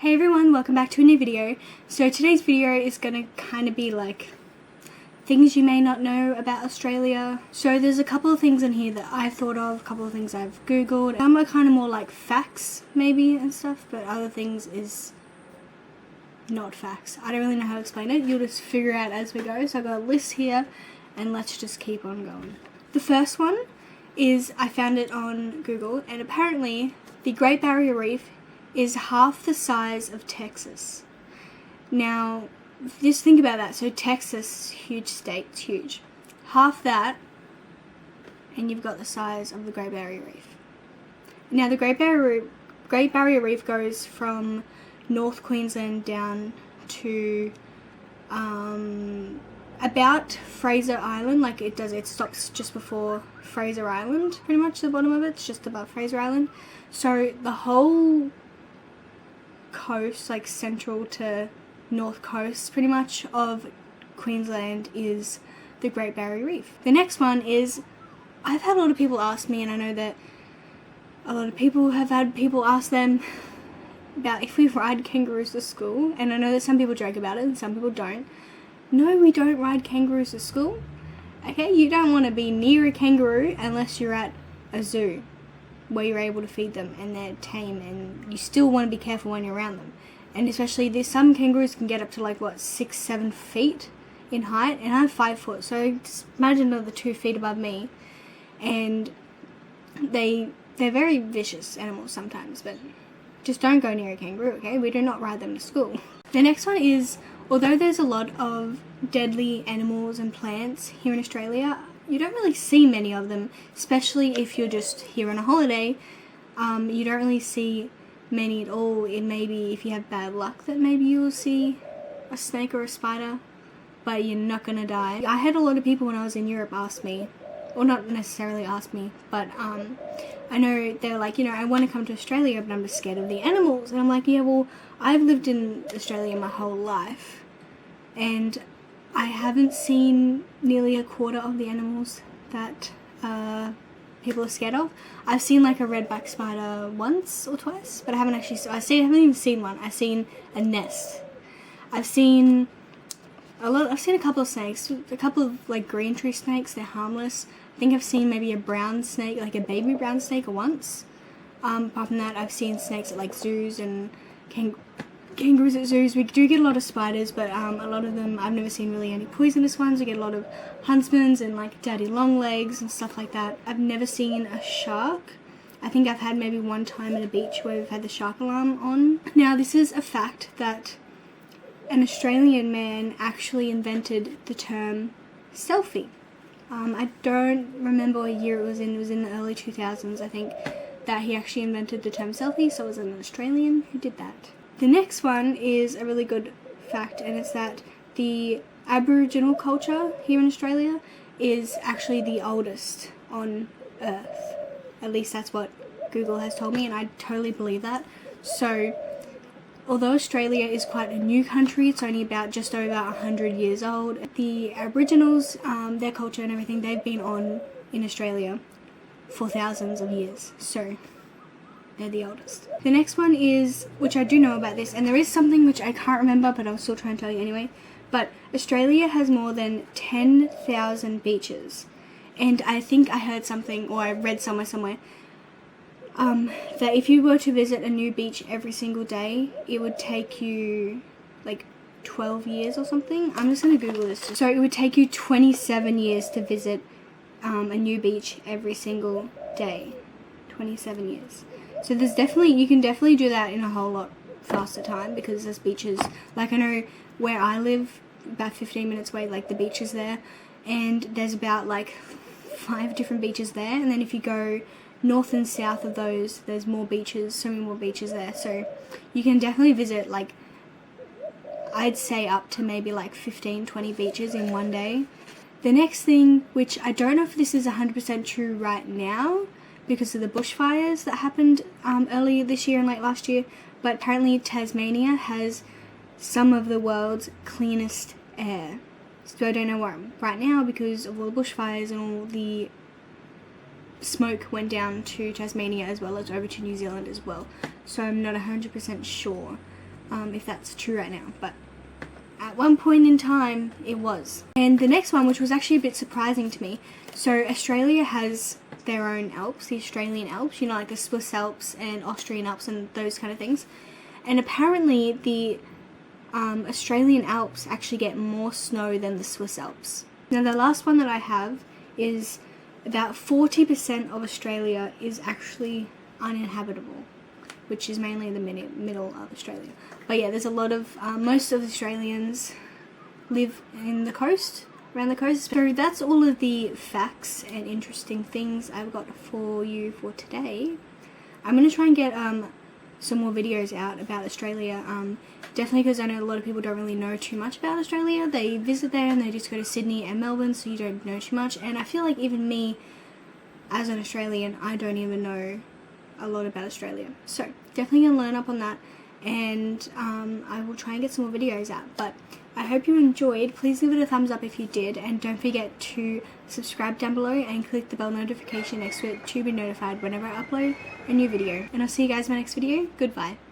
Hey everyone, welcome back to a new video. So today's video is going to kind of be like things you may not know about Australia. So there's a couple of things in here that I've thought of, a couple of things I've googled. Some are kind of more like facts maybe and stuff, but other things is not facts. I don't really know how to explain it. You'll just figure out as we go. So I've got a list here and let's just keep on going. The first one is I found it on Google, and apparently the Great Barrier Reef is half the size of Texas. Now, just think about that. So Texas, huge state, it's huge. Half that, and you've got the size of the Great Barrier Reef. Now, the Great Barrier Reef goes from North Queensland down to about Fraser Island. Like it stops just before Fraser Island, pretty much the bottom of it's just above Fraser Island. So the whole coast, like central to north coast pretty much of Queensland, is the Great Barrier Reef. The next one is, I've had a lot of people ask me, and I know that a lot of people have had people ask them about if we ride kangaroos to school, and I know that some people joke about it and some people don't. No, we don't ride kangaroos to school. Okay, you don't want to be near a kangaroo unless you're at a zoo where you're able to feed them and they're tame, and you still want to be careful when you're around them. And especially there's some kangaroos can get up to like 6-7 feet in height, and I'm 5 foot, so just imagine another 2 feet above me. And they're very vicious animals sometimes, but just don't go near a kangaroo, okay? We do not ride them to school. The next one is, although there's a lot of deadly animals and plants here in Australia, you don't really see many of them, especially if you're just here on a holiday. You don't really see many at all. It may be if you have bad luck that maybe you will see a snake or a spider, but you're not gonna die. I had a lot of people when I was in Europe ask me, or not necessarily ask me, but I know they're like, I want to come to Australia, but I'm just scared of the animals. And I'm like, yeah, well, I've lived in Australia my whole life, and I haven't seen nearly a quarter of the animals that people are scared of. I've seen like a redback spider once or twice, but I haven't even seen one. I've seen a nest. I've seen a couple of snakes, a couple of like green tree snakes. They're harmless. I think I've seen maybe a brown snake, like a baby brown snake once. Apart from that, I've seen snakes at like zoos and kangaroos at zoos. We do get a lot of spiders, but a lot of them, I've never seen really any poisonous ones. We get a lot of huntsmans and like daddy long legs and stuff like that. I've never seen a shark. I think I've had maybe one time at a beach where we've had the shark alarm on. Now, this is a fact that an Australian man actually invented the term selfie. I don't remember what year it was in. It was in the early 2000s, I think, that he actually invented the term selfie, so it was an Australian who did that. The next one is a really good fact, and it's that the Aboriginal culture here in Australia is actually the oldest on Earth. At least that's what Google has told me, and I totally believe that. So, although Australia is quite a new country, it's only about just over 100 years old, the Aboriginals, their culture and everything, they've been on in Australia for thousands of years. So they're the oldest. The next one is, which I do know about this, and there is something which I can't remember, but I'll still try and tell you anyway. But Australia has more than 10,000 beaches. And I think I heard something, or I read somewhere, that if you were to visit a new beach every single day, it would take you like 12 years or something. I'm just going to Google this. So it would take you 27 years to visit a new beach every single day. 27 years. So you can definitely do that in a whole lot faster time, because there's beaches, like I know where I live, about 15 minutes away, like the beach is there, and there's about like 5 different beaches there, and then if you go north and south of those, there's more beaches, so many more beaches there, so you can definitely visit, like, I'd say up to maybe like 15-20 beaches in one day. The next thing, which I don't know if this is 100% true right now, because of the bushfires that happened earlier this year and late last year, but apparently Tasmania has some of the world's cleanest air. So I don't know what right now, because of all the bushfires and all the smoke went down to Tasmania as well as over to New Zealand as well. So I'm not 100% sure. if that's true right now, but at one point in time it was. And the next one, which was actually a bit surprising to me, so Australia has their own Alps, the Australian Alps, you know, like the Swiss Alps and Austrian Alps and those kind of things. And apparently the Australian Alps actually get more snow than the Swiss Alps. Now the last one that I have is about 40% of Australia is actually uninhabitable, which is mainly the middle of Australia. But yeah, there's a lot of, most of Australians live in the coast, around the coast. So that's all of the facts and interesting things I've got for you for today. I'm going to try and get some more videos out about Australia, definitely because I know a lot of people don't really know too much about Australia. They visit there and they just go to Sydney and Melbourne, so you don't know too much. And I feel like even me, as an Australian, I don't even know a lot about Australia. So definitely going to learn up on that, and I will try and get some more videos out. But I hope you enjoyed. Please give it a thumbs up if you did, and don't forget to subscribe down below and click the bell notification next to it to be notified whenever I upload a new video. And I'll see you guys in my next video. Goodbye.